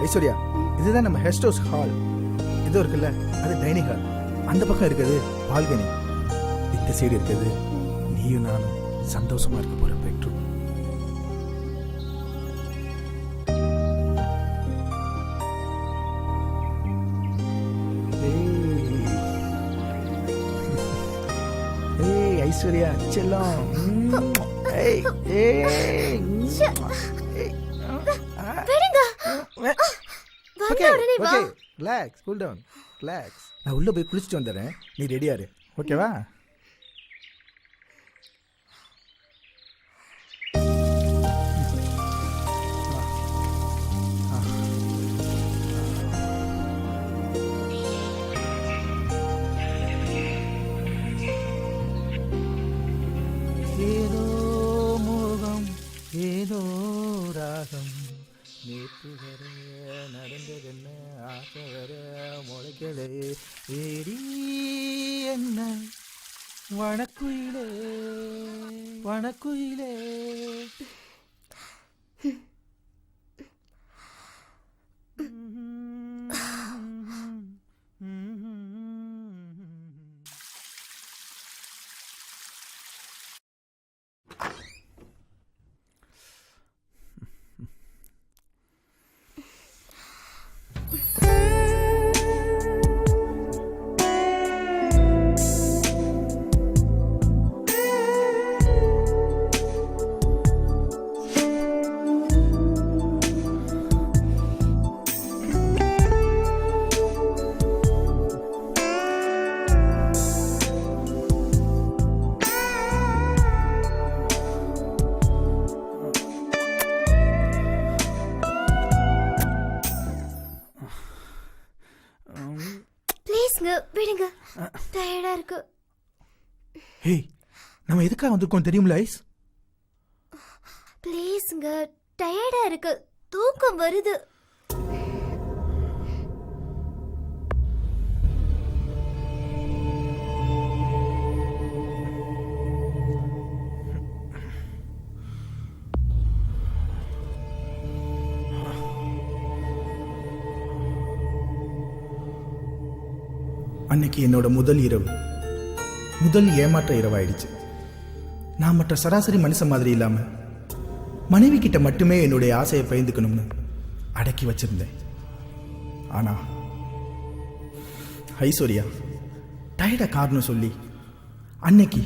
ஐஸ்வர்யா, இதுதான் நம்ம guest house hall. இது இருக்குல்ல, அது டைனிங் ஹால். அந்த பக்கம் இருக்குது பால்கனி. இந்த சைடு இருக்குது நீயும் நானும் சந்தோஷமா இருக்க போற பெட்ரூம். ஏய் ஐஸ்வர்யா செல்லம். ஏய் ஏய் okay okay relax, cool down, relax. நான் உள்ள போய் குளிச்சுட்டு வந்துடுறேன், நீ ரெடியா இரு, ஓகேவா? ஏதோ மோகம் ஏதோ ராகம், நேற்று வர நடந்ததென்ன, ஆசை வர முளைக்கலே, ஏடி என்ன வனக்குயிலே வனக்குயிலே. விடுங்க, டயர்டா இருக்கு. ஹே, நம்ம எதுக்காக வந்திருக்கோம் தெரியுமில ஐஸ்? ப்ளீஸ்ங்க, டயர்டா இருக்கு, தூக்கம் வருது. அன்னைக்கு என்னோட முதல் இரவு, முதல் ஏமாற்ற இரவாயிடுச்சு. நான் மற்ற சராசரி மனுஷன் மாதிரி இல்லாம மனைவி கிட்ட மட்டுமே என்னுடைய ஆசையை பகிர்ந்துக்கணும்னு அடக்கி வச்சிருந்தேன். ஆனா ஐஸ்வர்யா டயர்டா காரணம் சொல்லி அன்னைக்கு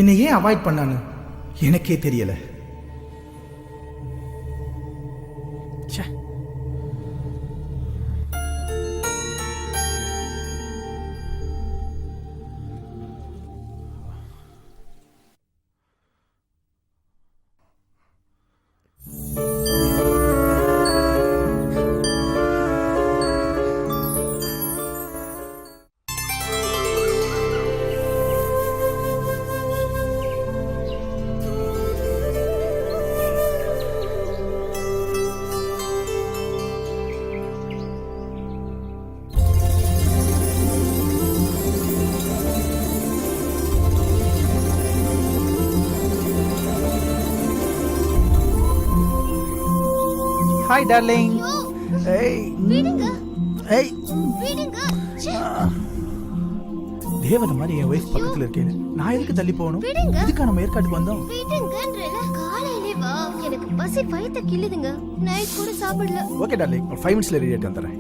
என்னை ஏன் அவாய்ட் பண்ணான்னு எனக்கே தெரியல. Hi darling. ஏய் விடுங்க, ஏய் விடுங்க. தேவதை மாதிரி என் வைஃப் பக்கத்துல இருக்கேன், நான் எதுக்கு தள்ளி போகணும்? இதுக்கா நம்ம ஏற்காட்டுக்கு வந்தோம்? விடுங்கன்றல, காலையிலே வா, எனக்கு பசி வயித்த கிள்ளுதுங்க, நைட் கூட சாப்பிடல. ஓகே டார்லிங், 5 மினிட்ஸ்ல ரெடி ஆயிட்டு வந்துறேன்.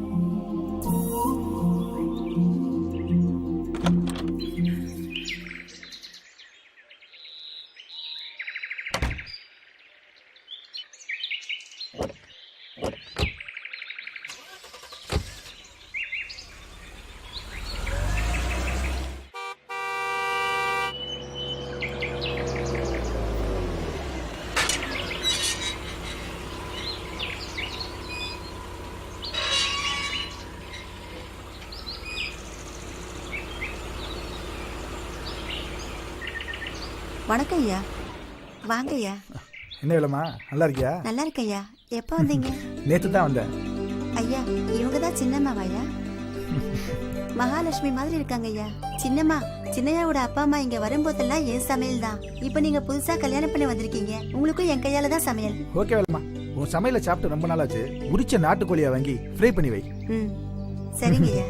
வணக்கம் ஐயா. வாங்க ஐயா. என்ன வேலைமா, நல்லா இருக்கியா? நல்லா இருக்க ஐயா. எப்போ வந்தீங்க? நேத்து தான் வந்தேன். ஐயா, இவங்க தான் சின்னம்மாவா ஐயா? மகாலட்சுமி மாதிரி இருக்காங்க ஐயா. சின்னம்மா, சின்னையாவோட அப்பா அம்மா இங்க வரும்போதெல்லாம் என் சமையல் தான். இப்ப நீங்க புதுசா கல்யாணம் பண்ணி வந்திருக்கீங்க, உங்களுக்கும் என் கையால தான் சமையல். ஓகே வேலைமா, உன் சமையல சாப்பிட்டு ரொம்ப நாளாச்சு. உரிச்ச நாட்டுக்கோழியை வாங்கி ஃப்ரை பண்ணி வை. ம் சரிங்க ஐயா.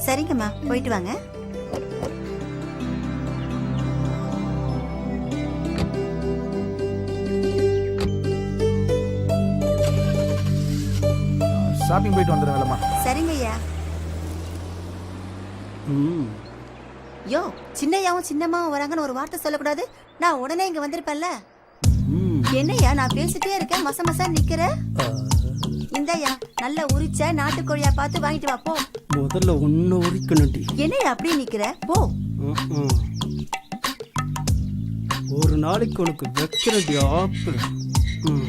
சரிங்கம்மா, போயிட்டு வாங்க. ஷாப்பிங் போயிட்டு வந்துடுறேன் வேலைம்மா. சரிங்க ஐயா. ம் யோ, சின்னையாவும் சின்னம்மாவும் வராங்கன்னு ஒரு வார்த்தை சொல்லக்கூடாது? நான் உடனே இங்க வந்திருப்பேன்ல. ம் என்னய்யா நான் பேசிட்டே இருக்கேன், மச மசா நிக்கிற? இந்தய்யா நல்ல உரிச்ச நாட்டுக்கோழியா பார்த்து வாங்கிட்டு வா போ. முதல்ல ஒன்று உரிக்கணும்டி. என்னய்யா அப்படியே நிக்கிற? போ. ம். ஒரு நாளைக்கு உனக்கு வைக்கிறடி ஆப்பு. ம்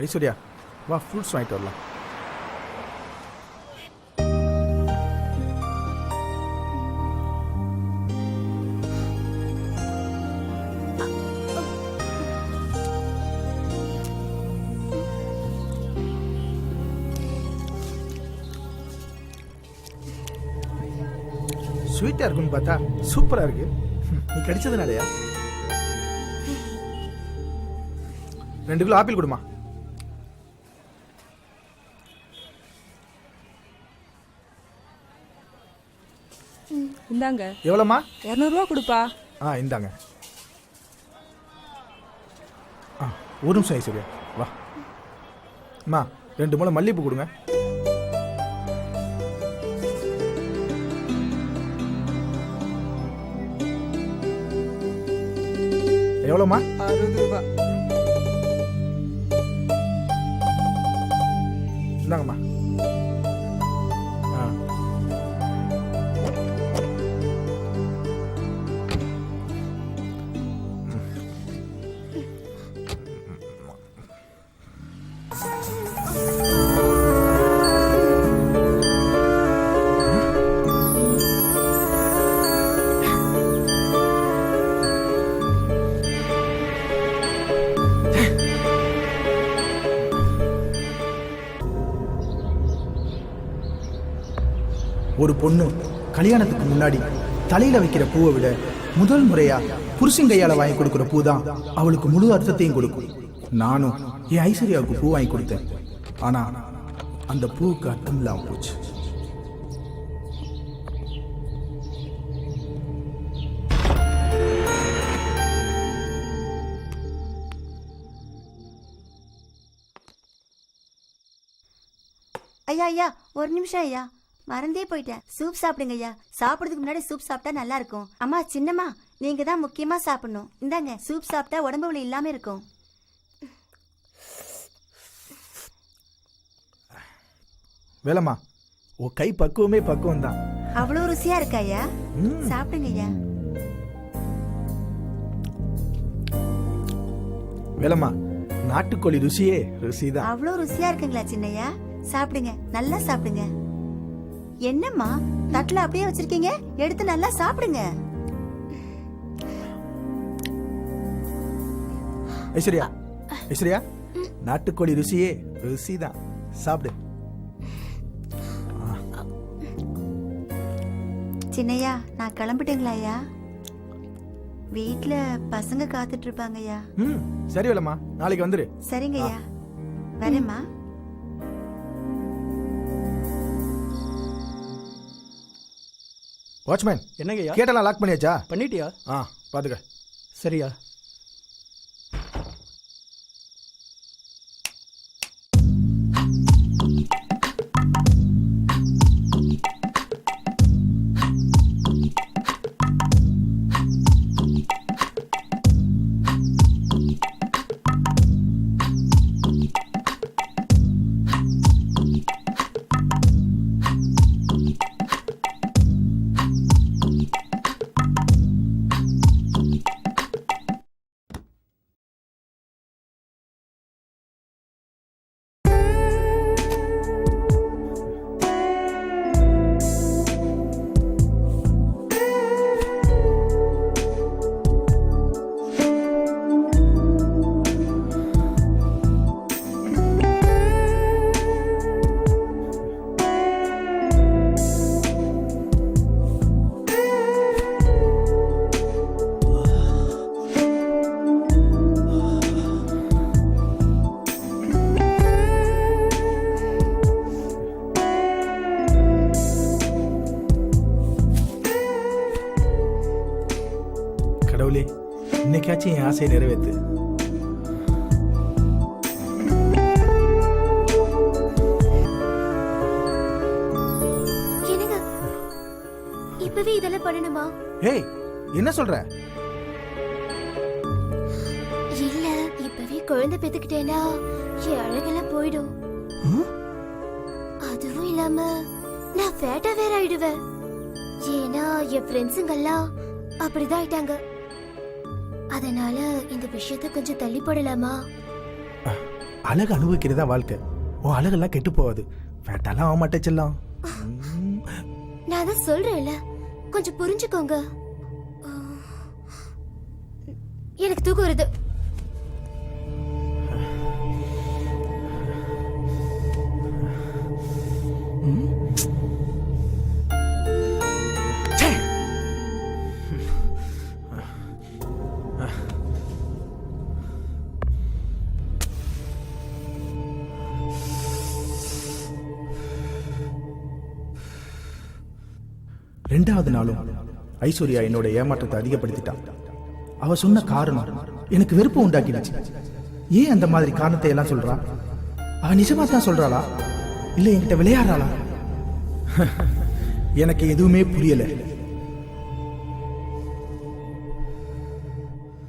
ஐஸ்வர்யா, வா ஃப்ரூட்ஸ் வாங்கிட்டு வரலாம். ஸ்வீட்டா இருக்குன்னு பார்த்தா சூப்பரா இருக்கு. நீ கடிச்சதுனாலயா? 2 கிலோ ஆப்பிள் கொடுமா. இந்தாங்க. எவ்வளோம்மா? 200 ரூபா கொடுப்பா. இந்தாங்க. ஒரு நிமிஷம் ஐஸ்வர்யா, வா. அம்மா 2 முளை மல்லிகைப்பூ கொடுங்க. எவ்வளோம்மா? 60 ரூபா. இந்தாங்கம்மா. ஒரு பொண்ணு கல்யாணத்துக்கு முன்னாடி தலையில வைக்கிற பூவை விட முதல் முறையா புருஷன் கையால வாங்கி கொடுக்கிற பூ தான் அவளுக்கு முழு அர்த்தத்தையும் கொடுக்கும். நானும் என் ஐஸ்வர்யாவுக்கு பூ வாங்கி கொடுத்தேன். ஆனா அந்த பூவுக்கு அர்த்தம் இல்லாம போச்சு. ஐயா ஐயா, ஒரு நிமிஷம் ஐயா, மறந்தே போயிட்டேன். சூப் சாப்பிடுங்க ஐயா. சாப்பிடுறதுக்கு முன்னாடி சூப் சாப்பிட்டா நல்லா இருக்கும். அம்மா சின்னம்மா, நீங்க தான் முக்கியமா சாப்பிடணும். இந்தாங்க, சூப் சாப்பிட்டா உடம்பு வலி இல்லாம இருக்கும். வேலம்மா, உன் கை பக்குவமே பக்குவம் தான். அவ்வளவு ருசியா இருக்கா ஐயா? சாப்பிடுங்க ஐயா. வேலம்மா, நாட்டுக்கோழி ருசியே ருசிதான். அவ்வளவு ருசியா இருக்குங்களா சின்னையா? சாப்பிடுங்க, நல்லா சாப்பிடுங்க. என்னம்மா தட்டுல அப்படியே வச்சிருக்கீங்க? எடுத்து நல்லா சாப்பிடுங்க. ஐஸ்வர்யா, ஐஸ்வர்யா, நாட்டுக்கோழி ருசியே ருசிதான். சாப்பிடு. சின்னையா, நான் கிளம்பிட்டேங்களா ஐயா? வீட்டுல பசங்க காத்துட்டு இருப்பாங்க ஐயா. சரி வேலம்மா, நாளைக்கு வந்துரு. சரிங்க ஐயா, வரேம்மா. வாட்ச்மேன், என்னங்கய்யா? கேட்டெல்லாம் லாக் பண்ணியாச்சா? பண்ணிட்டியா? பாத்துக்க. சரியா? இன்னைக்காச்சும் என் ஆசையை நிறைவேற்று. என்னங்க இப்பவே இதெல்லாம் பண்ணணுமா? ஏய், என்ன சொல்ற? இல்ல, இப்பவே குழந்தை பெத்துக்கிட்டேனா என் அழகெல்லாம் போயிடும். அதுவும் இல்லாம நான் ஃபேட்டா வேற ஆயிடுவேன். ஏன்னா என் ஃப்ரெண்ட்ஸுங்கெல்லாம் அப்படிதான் ஆயிட்டாங்க. அதனால இந்த விஷயத்தை கொஞ்சம் தள்ளி போடலாமா? அழகு அனுபவிக்கிறதா வாழ்க்கை. உன் அழகெல்லாம் கெட்டு போகாது. ஃபேட்டாலாம் ஆக மாட்டே செல்லம். நான் தான் சொல்றேன்ல, கொஞ்சம் புரிஞ்சுக்கோங்க. எனக்கு தூக்கம் வருது. ரெண்டாவது நாளும் ஐஸ்வர்யா என்னோட ஏமாற்றத்தை அதிகப்படுத்திட்டான். அவ சொன்ன காரணம் எனக்கு வெறுப்பு உண்டாக்கிடுச்சு. ஏன் அந்த மாதிரி காரணத்தை எல்லாம் சொல்றா? அவ நிஜமா தான் சொல்றாளா, இல்ல என்கிட்ட விளையாடுறாளா? எனக்கு எதுவுமே புரியல.